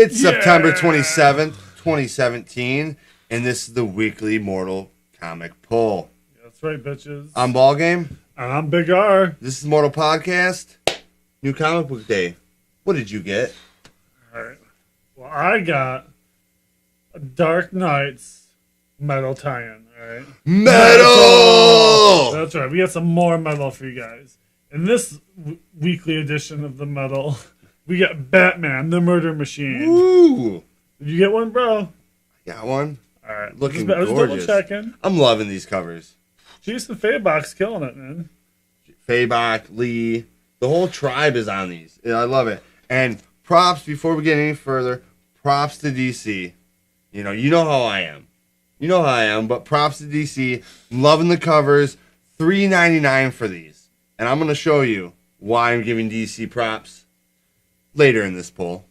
It's September 27th, 2017, and this is the weekly Mortal Comic Pull. That's right, bitches. I'm Ballgame. And I'm Big R. This is Mortal Podcast. New comic book day. What did you get? All right. Well, I got a Dark Knight's metal tie-in, all right? Metal! That's right. We got some more metal for you guys. In this weekly edition of the metal, we got Batman, the Murder Machine. Woo! Did you get one, bro? Got one. All right. Looking Just gorgeous. double-checking. I'm loving these covers. Jason Fabok's killing it, man. Fabok, Lee, the whole tribe is on these. Yeah, I love it. And props, before we get any further, props to DC. You know how I am. You know how I am, but props to DC. I'm loving the covers. $3.99 for these. And I'm going to show you why I'm giving DC props later in this poll.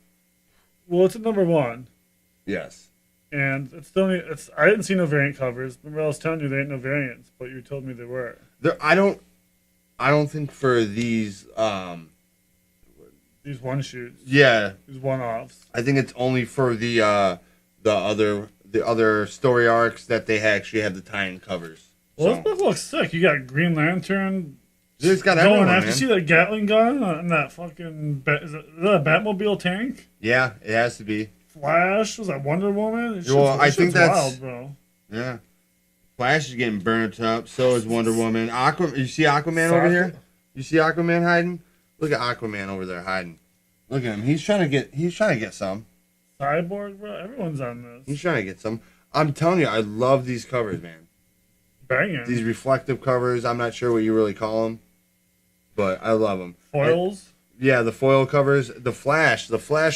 Well, it's at number one. Yes. And I didn't see no variant covers. Remember I was telling you there ain't no variants, but you told me there were. I don't think for these one shoots. Yeah. These one-offs. I think it's only for the other story arcs that they actually have the tie-in covers. Well, this book looks sick. You got Green Lantern. It's got everyone, man. You see that Gatling gun and that fucking is that a Batmobile tank? Yeah, it has to be. Flash, was that Wonder Woman? I think that's wild, bro. Yeah. Flash is getting burnt up. So is Wonder Woman. You see Aquaman over here? You see Aquaman hiding? Look at Aquaman over there hiding. Look at him. He's trying to get some. Cyborg, bro. Everyone's on this. He's trying to get some. I'm telling you, I love these covers, man. Banging. These reflective covers. I'm not sure what you really call them, but I love them. Foils. Yeah, the foil covers. The Flash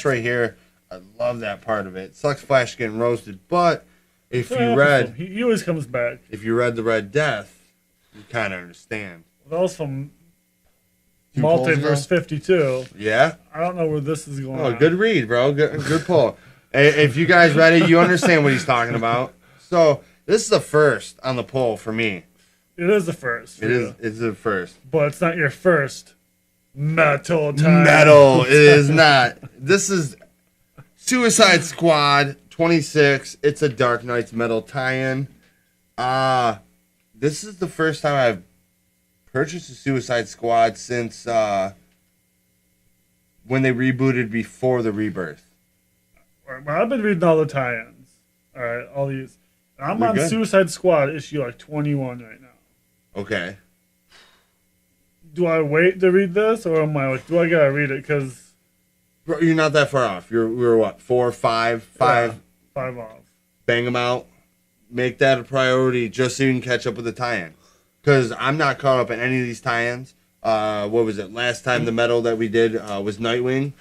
right here. I love that part of it. Sucks Flash getting roasted, but if you read, he always comes back. If you read the Red Death, you kind of understand. That was from Multiverse 52. Yeah. I don't know where this is going. Oh, good read, bro. Good pull. If you guys read it, you understand what he's talking about. So this is the first on the poll for me. It is the first. It's the first. But it's not your first metal time. Metal. It is not. This is Suicide Squad 26. It's a Dark Knight's metal tie-in. This is the first time I've purchased a Suicide Squad since when they rebooted before the Rebirth. Well, I've been reading all the tie-ins. All right, all these. I'm on good. Suicide Squad issue 21 right now. Okay. Do I wait to read this, or am I like, do I gotta read it? Because you're not that far off. We're what, 4, 5? Yeah, 5 off. Bang them out. Make that a priority just so you can catch up with the tie-in. Because I'm not caught up in any of these tie-ins. What was it? Last time the metal that we did was Nightwing,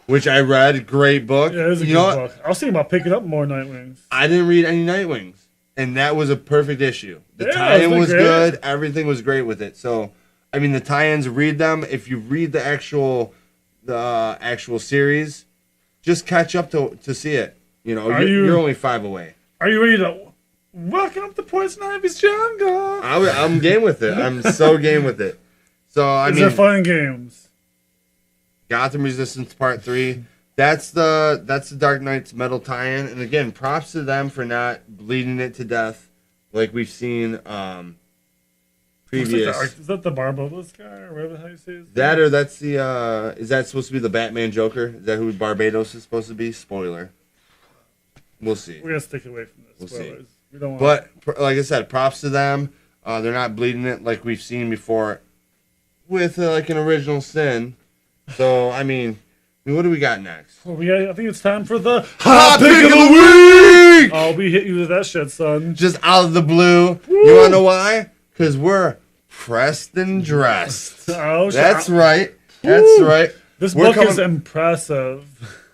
which I read. Great book. Yeah, it was a good book. I was thinking about picking up more Nightwings. I didn't read any Nightwings, and that was a perfect issue. The tie-in was good. Everything was great with it. So, I mean, the tie-ins, read them. If you read the actual series, just catch up to see it. You're only 5 away. Are you ready to welcome up to Poison Ivy's jungle? I'm game with it. I'm so game with it. So I mean, they're fun games. Gotham Resistance Part 3. That's the Dark Knight's metal tie-in, and again, props to them for not bleeding it to death, like we've seen previous. Is that the Barbados guy, or whatever how you say his that name? or that's the is that supposed to be the Batman Joker? Is that who Barbados is supposed to be? Spoiler. We'll see. We're gonna stick away from this. We'll see. We don't but like I said, props to them. They're not bleeding it like we've seen before with like an original sin. So I mean, what do we got next? Well, I think it's time for the Hot Pick of the Week! Oh, we hit you with that shit, son. Just out of the blue. Woo! You want to know why? Because we're pressed and dressed. Oh, that's right. That's right. This book is impressive.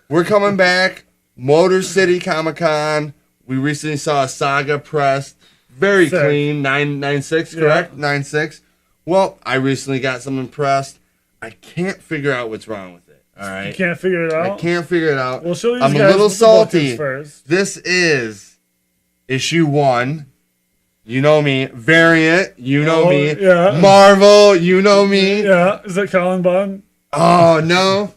We're coming back. Motor City Comic Con. We recently saw a Saga pressed. Very clean. 9.6, correct? 9.6. Well, I recently got something pressed. I can't figure out what's wrong with it. All right. You can't figure it out? I can't figure it out. We'll show you. I'm a little salty. This is issue 1. You know me. Variant. You know me. Yeah. Marvel. You know me. Yeah. Is that Colin Bond? Oh, no.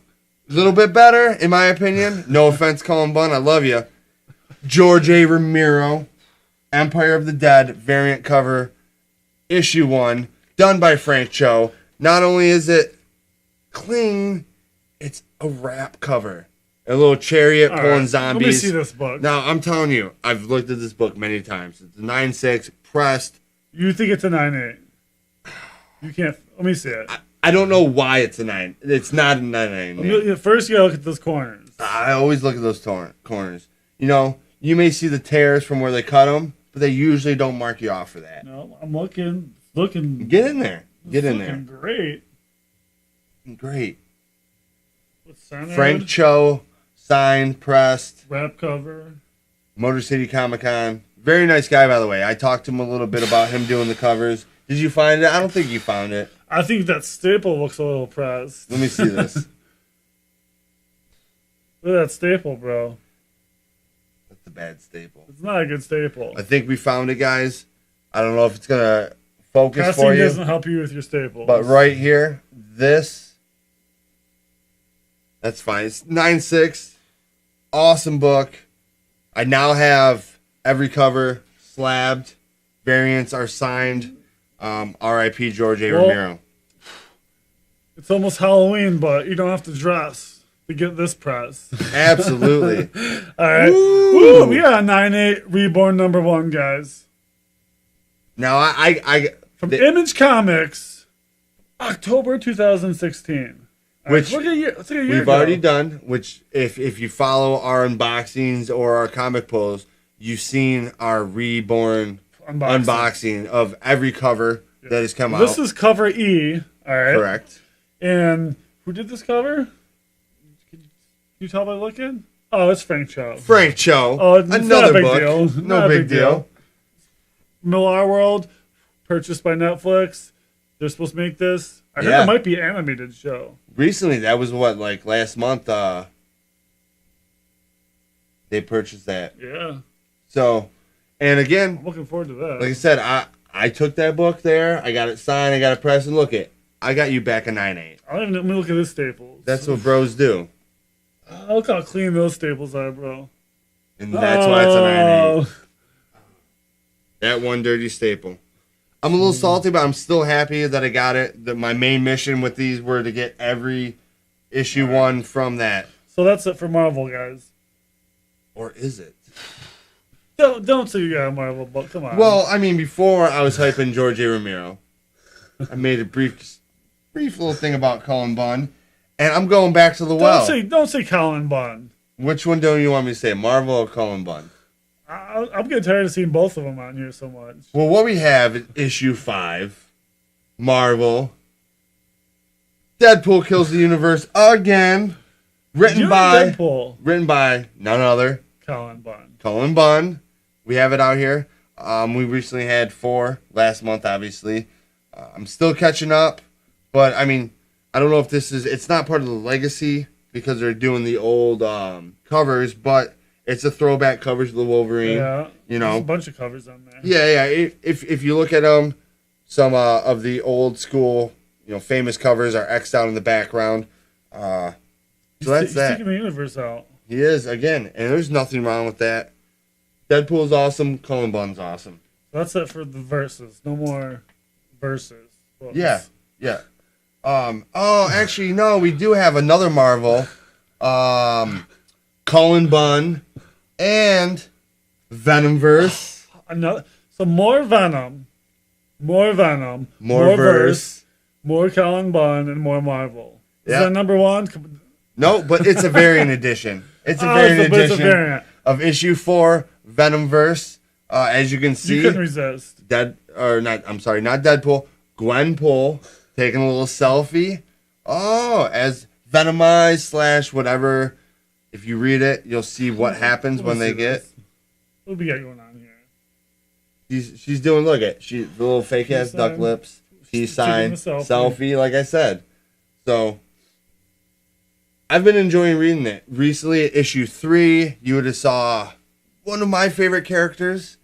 A little bit better, in my opinion. No offense, Cullen Bunn. I love you. George A. Romero, Empire of the Dead, variant cover, issue 1, done by Frank Cho. Not only is it clean, it's a wrap cover. A little chariot All pulling right, zombies. Let me see this book. Now, I'm telling you, I've looked at this book many times. It's a 9.6, pressed. You think it's a 9.8? You can't. Let me see it. I don't know why it's a 9. It's not a 9.8. First, you gotta look at those corners. I always look at those corners. You know, you may see the tears from where they cut them, but they usually don't mark you off for that. No, I'm looking. Looking. Get in there. Get in there. Great. Great. What's centered? Frank Cho, signed, pressed, Wrap cover. Motor City Comic Con. Very nice guy, by the way. I talked to him a little bit about him doing the covers. Did you find it? I don't think you found it. I think that staple looks a little pressed. Let me see this. Look at that staple, bro. That's a bad staple. It's not a good staple. I think we found it, guys. I don't know if it's going to focus Casting for you. doesn't help you with your staples. But right here, this, that's fine. It's 9.6. Awesome book. I now have every cover slabbed. Variants are signed. R.I.P. George A. Romero. It's almost Halloween, but you don't have to dress to get this press. Absolutely. All right. Woo, we got a 9.8 Reborn #1, guys. Now, From Image Comics, October 2016. Which look at a year we've ago. already done, which if you follow our unboxings or our comic pulls, you've seen our Reborn unboxing of every cover that has come out. This is cover E, all right? Correct. And who did this cover? Can you tell by looking? Oh, it's Frank Cho. Frank Cho. Oh, it's another not a big book. deal. No big deal. Millar World, purchased by Netflix. They're supposed to make this. I heard Yeah. it might be an animated show. Recently, that was what, like last month, they purchased that. Yeah. So, and again, I'm looking forward to that. like I said, I took that book there. I got it signed. I got it pressed. And look it, I got you back a 9.8. Let me look at this staples. That's what bros do. Look how clean those staples are, bro. And that's why it's a 9.8. That one dirty staple. I'm a little salty, but I'm still happy that I got it. That my main mission with these were to get every issue 1 from that. So that's it for Marvel, guys. Or is it? Don't say you got a Marvel book. Come on. Well, I mean, before I was hyping George A. Romero. I made a brief little thing about Cullen Bunn. And I'm going back to the well. Don't say Colin Bunn. Which one do you want me to say, Marvel or Cullen Bunn? I'm getting tired of seeing both of them on here so much. Well, what we have is issue 5, Marvel. Deadpool kills the universe again. Written by none other. Colin Bunn. Cullen Bunn. We have it out here. We recently had 4 last month, obviously. I'm still catching up, but I mean, I don't know if it's not part of the legacy because they're doing the old covers, but it's a throwback covers of the Wolverine. Yeah, you know, there's a bunch of covers on there. Yeah. If you look at them, some of the old school, famous covers are X'd out in the background. So that's that. He's taking the universe out. He is again, and there's nothing wrong with that. Deadpool's awesome. Cullen Bunn's awesome. That's it for the verses. No more verses. Books. Yeah. Oh, actually, no. We do have another Marvel. Cullen Bunn and VENOMVERSE. So more Venom, more verse, more Colin Bunn, and more Marvel. Is that #1? No, but it's a variant edition. It's a variant edition of issue 4, VENOMVERSE. As you can see, you couldn't resist. Not Deadpool. Gwenpool taking a little selfie. Oh, as Venomized / whatever. If you read it, you'll see what happens when they get. What do we got going on here? She's doing. Look at the little fake ass duck lips. Peace sign, selfie. Like I said, so. I've been enjoying reading it. Recently, at issue 3, you would have saw one of my favorite characters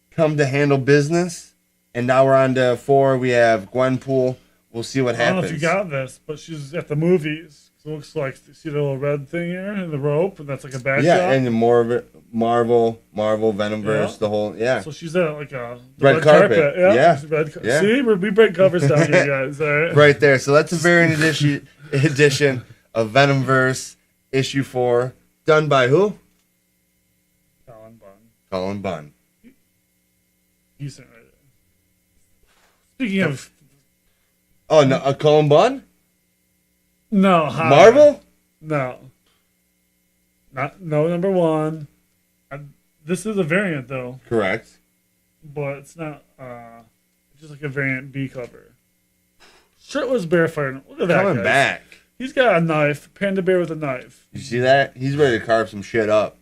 come to handle business. And now we're on to 4. We have Gwenpool we'll see what I don't know happens. if you got this, but she's at the movies. So it looks like, see the little red thing here and the rope, and that's like a backdrop. Yeah, and more of it, Marvel, Venomverse, the whole, So she's at like a red carpet. Yeah. Yeah. See, we break covers down here, guys. All right. Right there. So that's a variant edition of Venomverse issue 4, done by who? Colin Bunn. Decent right there. Speaking of... Oh, no, Colin Bunn? No. Marvel? No. No, number 1. This is a variant, though. Correct. But it's not... it's just like a variant B cover. Shirtless bear fighting. Look at that, Coming guys. back. He's got a knife. Panda bear with a knife. You see that? He's ready to carve some shit up.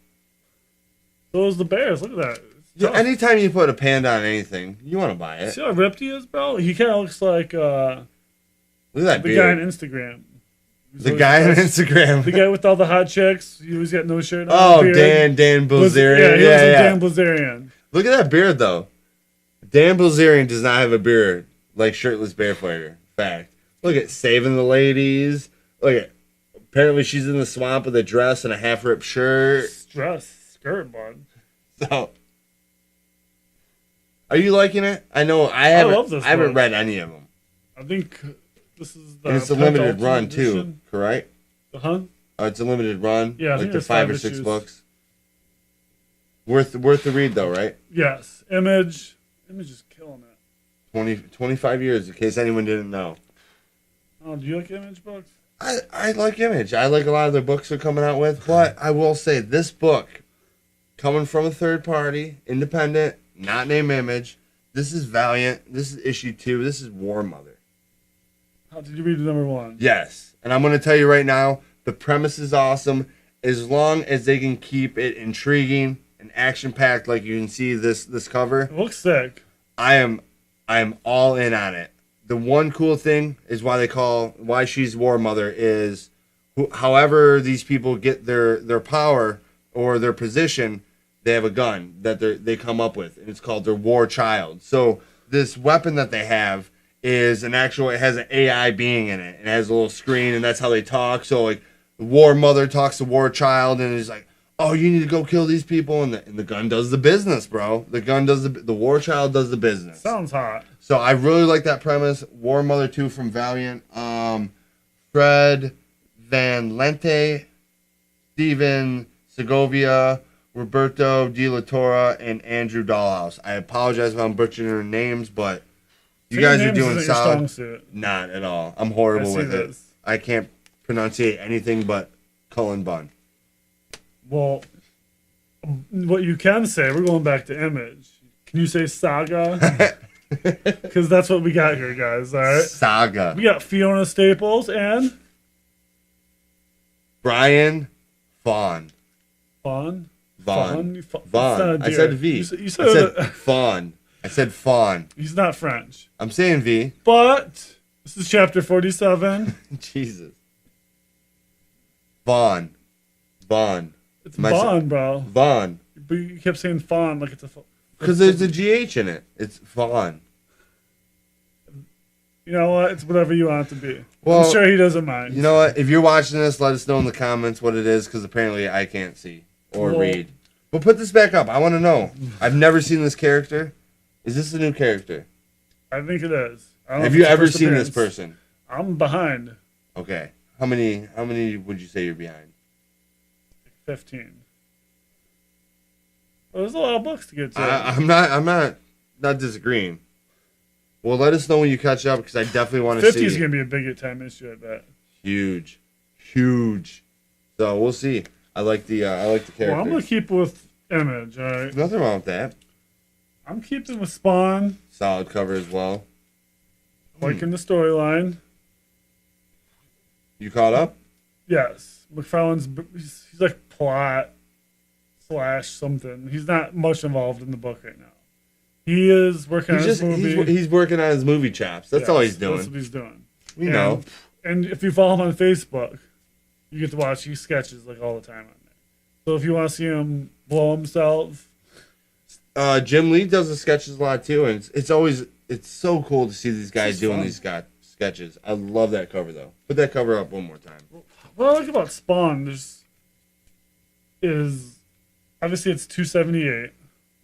So is the bears. Look at that. Yeah, anytime you put a panda on anything, you want to buy it. See how ripped he is, bro? He kind of looks like Look at that the beard. guy on Instagram. The guy on Instagram. The guy with all the hot chicks. He always got no shirt on. Oh, Dan Bilzerian. He was Dan Bilzerian. Look at that beard, though. Dan Bilzerian does not have a beard like Shirtless Bear Fighter. Fact. Look at saving the ladies. Look at. Apparently, she's in the swamp with a dress and a half-ripped shirt. Skirt, bud. So, are you liking it? I know I love this haven't book. read any of them. I think this is the. And it's a limited run edition. too, correct? Huh? Oh, it's a limited run. Yeah, I like think the there's 5 or five 6 issues. books. Worth the read though, right? Yes. Image is killing it. 25 years, in case anyone didn't know. Oh, do you like Image books? I like Image. I like a lot of their books they're coming out with, but I will say this book, coming from a third party, independent, not named Image, this is Valiant. This is issue 2. This is War Mother. How did you read number 1? Yes, and I'm going to tell you right now, the premise is awesome. As long as they can keep it intriguing and action-packed, like you can see this cover. It looks sick. I am all in on it. The one cool thing is why she's War Mother is, however these people get their power or their position, they have a gun that they come up with, and it's called their War Child. So this weapon that they have is it has an AI being in it. It has a little screen, and that's how they talk. So like, the War Mother talks to War Child, and is like, "Oh, you need to go kill these people," and the gun does the business, bro. The gun does the War Child does the business. Sounds hot. So I really like that premise. War Mother 2 from Valiant. Fred Van Lente, Steven Segovia, Roberto De La Torre, and Andrew Dollhouse. I apologize if I'm butchering their names, but you guys are doing solid. Not at all. I'm horrible with it. I can't pronunciate anything but Cullen Bunn. Well, what you can say, we're going back to Image. Can you say Saga? Because that's what we got here, guys. All right. Saga. We got Fiona Staples and Brian Vaughn. Vaughn. I said V. You said Fawn. I said Fawn. He's not French. I'm saying V. But this is chapter 47. Jesus. Vaughn. It's Vaughn, bro. Vaughn. But you kept saying Fawn like it's a. Because there's a GH in it. It's Vaughn. You know what? It's whatever you want it to be. Well, I'm sure he doesn't mind. You know what? If you're watching this, let us know in the comments what it is, because apparently I can't see or read. But put this back up. I want to know. I've never seen this character. Is this a new character? I think it is. Have you ever seen this person? I'm behind. Okay. How many would you say you're behind? 15. Well, there's a lot of books to get to. I'm not disagreeing. Well, let us know when you catch up, because I definitely want to see. 50 is going to be a bigger time issue, I bet. Huge. So we'll see. I like the character. Well, I'm going to keep with Image, all right? Nothing wrong with that. I'm keeping with Spawn. Solid cover as well. Liking the storyline. You caught up? Yes. McFarlane's, he's like plot / something. He's not much involved in the book right now. He is working on his movie. He's working on his movie chops. That's all he's doing. That's what he's doing. We know. And if you follow him on Facebook, you get to watch his sketches like all the time on there. So if you want to see him blow himself. Jim Lee does the sketches a lot too, and it's so cool to see these guys doing these sketches. sketches. I love that cover though. Put that cover up one more time. What I like about Spawn is obviously it's 278.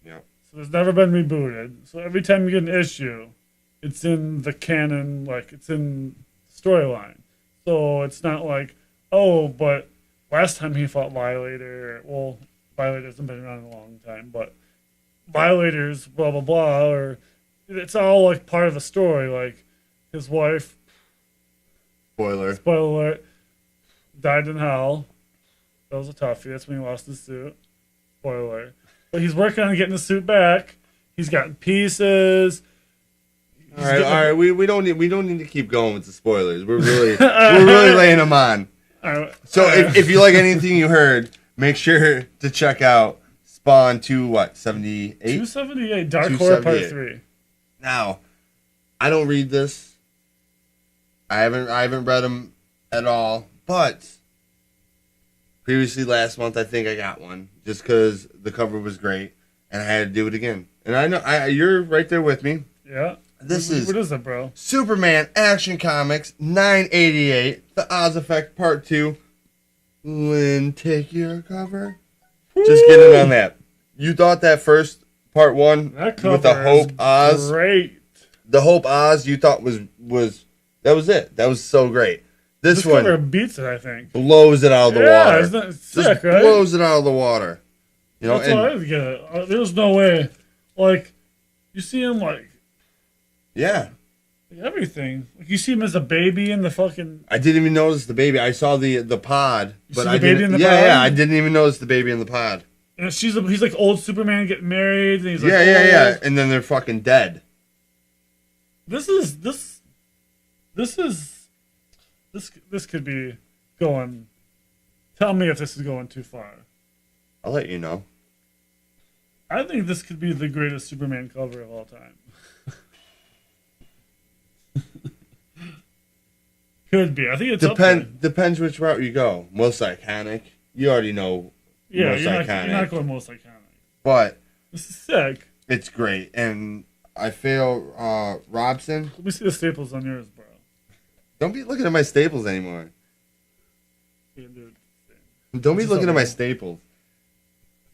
Yeah. So it's never been rebooted. So every time you get an issue, it's in the canon, like it's in storyline. So it's not like, oh, but last time he fought Violator. Well, Violator hasn't been around in a long time, but Violators, blah blah blah, or it's all like part of the story. Like his wife, spoiler alert, died in hell. That was a toughie. That's when he lost his suit. Spoiler. But he's working on getting the suit back. He's gotten pieces. All right. We don't need to keep going with the spoilers. We're really laying them on. So if you like anything you heard, make sure to check out Spawn 278? 278 Dark Horror Part 3. Now, I don't read this. I haven't read them at all, but previously last month I think I got one just because the cover was great and I had to do it again. And I know you're right there with me. Yeah. What is it, bro? Superman Action Comics 988, The Oz Effect Part 2. Lynn, take your cover. Woo! Just get in on that. You thought that first Part 1 with the Hope Oz. Great. The Hope Oz you thought was that was it. That was so great. This one cover beats it, I think. Blows it out of the water. Yeah, isn't that sick, just right? Blows it out of the water. You know, that's what I would get it. There's no way. Like, you see him like. Yeah. Everything. Like you see him as a baby in the fucking. I didn't even notice the baby. I saw the pod, but I didn't. Yeah, yeah. I didn't even notice the baby in the pod. And he's like old Superman getting married, and he's like yeah. And then they're fucking dead. This could be going. Tell me if this is going too far. I'll let you know. I think this could be the greatest Superman cover of all time. Could be. I think it's depends which route you go. Most iconic. You already know. Yeah, most iconic. You're not going most iconic. But this is sick. It's great, and I feel Robson. Let me see the staples on yours, bro. Don't be looking at my staples anymore. Yeah, dude. Don't be looking at my staples.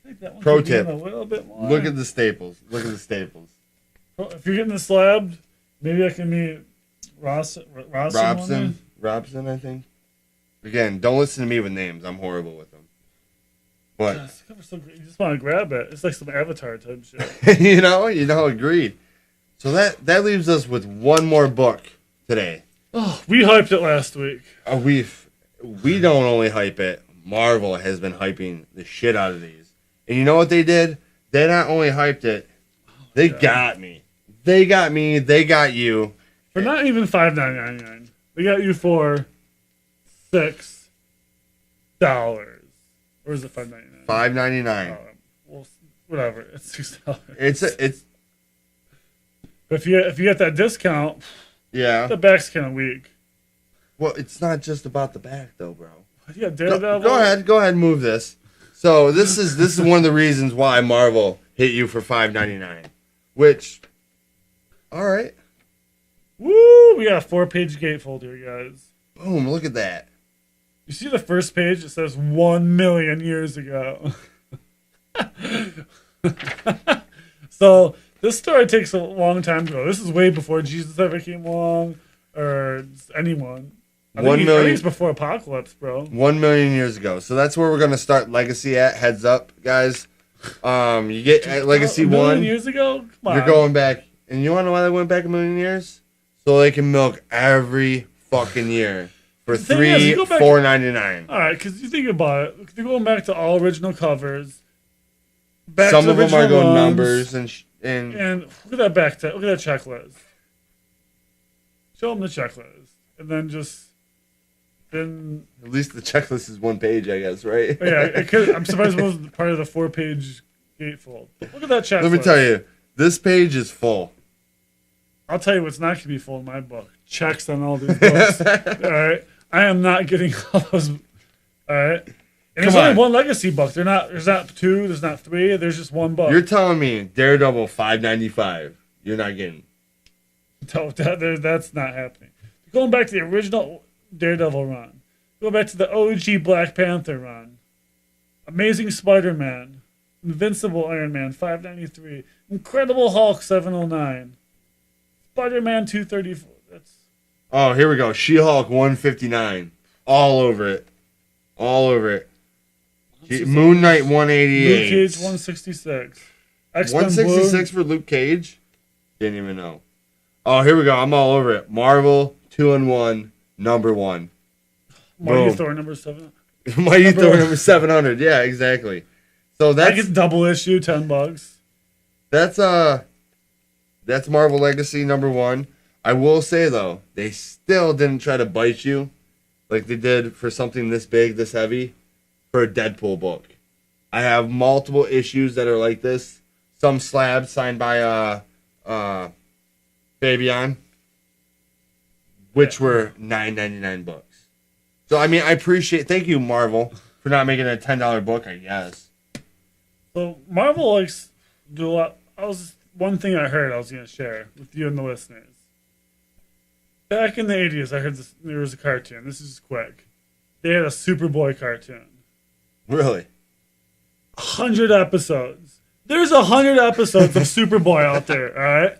I think that one Pro could be tip: in a little bit more. Look at the staples. Look at the staples. If you're getting the slabbed, maybe I can meet Robson, I think. Again, don't listen to me with names. I'm horrible with them. But you just want to grab it. It's like some Avatar type shit. you know, agreed. So that leaves us with one more book today. Oh, we hyped it last week. We don't only hype it. Marvel has been hyping the shit out of these. And you know what they did? They not only hyped it, they got me. They got me. They got you. For not even $5.99. They got you for $6. Or is it $5.99? $5.99. Well, whatever. It's $6. It's. But if you get that discount, yeah, the back's kind of weak. Well, it's not just about the back though, bro. You got Daredevil. Go ahead, move this. So this is one of the reasons why Marvel hit you for $5.99, which, all right. Woo! We got a 4-page gatefold here, guys. Boom! Look at that. You see the first page? It says 1 million years ago. So this story takes a long time to go. This is way before Jesus ever came along, or anyone. I think it's before Apocalypse, bro. 1 million years ago. So that's where we're gonna start Legacy at. Heads up, guys. You get at Legacy 1 1 million years ago. Come on. You're going back, and you want to know why they went back 1 million years? So they can milk every fucking year for $4.99. All right, because you think about it, they're going back to all original covers. Some of them are going numbers and look at that look at that checklist. Show them the checklist, and then at least the checklist is 1 page, I guess, right? Yeah, I'm surprised it wasn't part of the 4-page gatefold. Look at that checklist. Let me tell you, this page is full. I'll tell you what's not going to be full in my book. Checks on all these books. All right, I am not getting all those. All right. And there's only one Legacy book. There's not 2. There's not 3. There's just 1 book. You're telling me Daredevil $5.95. You're not getting. That's not happening. Going back to the original Daredevil run. Going back to the OG Black Panther run. Amazing Spider-Man. Invincible Iron Man 593. Incredible Hulk 709. Spider-Man 234. Oh, here we go. She-Hulk 159. All over it. All over it. Moon Knight 188. Luke Cage 166. X-Men 166 for Luke Cage? Didn't even know. Oh, here we go. I'm all over it. Marvel 2-in-1 #1. Mighty Thor number 7. Mighty Thor number 700. Yeah, exactly. So that gets double issue, $10. That's Marvel Legacy #1. I will say though, they still didn't try to bite you like they did for something this big, this heavy, for a Deadpool book. I have multiple issues that are like this. Some slabs signed by Fabian, which were $9.99 books. So I mean, I appreciate. Thank you, Marvel, for not making it a $10 book. I guess. So Marvel likes do a lot. One thing I heard I was going to share with you and the listeners. Back in the 80s, I heard there was a cartoon. This is quick. They had a Superboy cartoon. Really? 100 episodes. There's 100 episodes of Superboy out there, all right?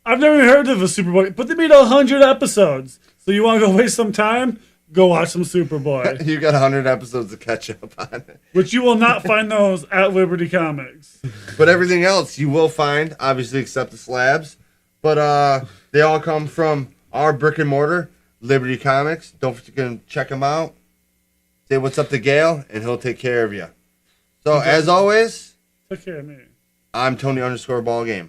I've never heard of a Superboy, but they made 100 episodes. So you want to go waste some time? Go watch some Superboy. You got 100 episodes to catch up on. Which you will not find those at Liberty Comics. But everything else you will find, obviously, except the slabs. But they all come from our brick and mortar, Liberty Comics. Don't forget to check them out. Say what's up to Gail, and he'll take care of you. So, as always, take care of me. I'm Tony _Ballgame.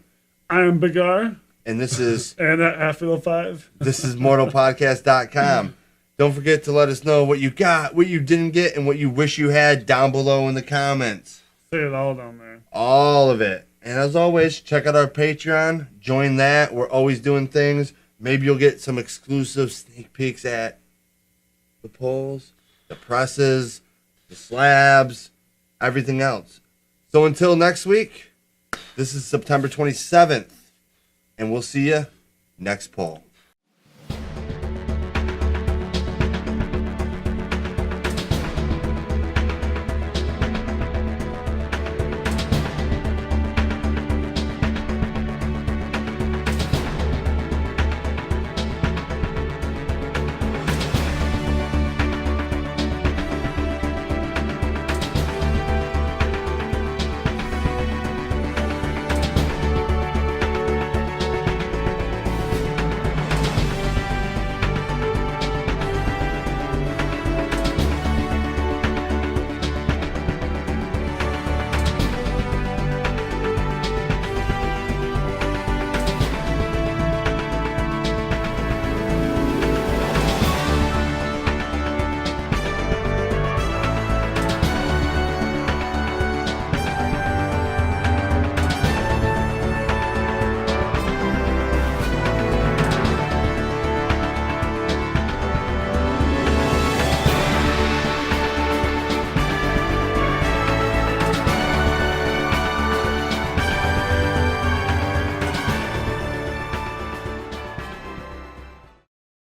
I'm Big R. And this is... and at Halffield 5. This is NORTALPODCAST.CON. Don't forget to let us know what you got, what you didn't get, and what you wish you had down below in the comments. Say it all down there. All of it. And as always, check out our Patreon. Join that. We're always doing things. Maybe you'll get some exclusive sneak peeks at the polls, the presses, the slabs, everything else. So until next week, this is September 27th, and we'll see you next poll.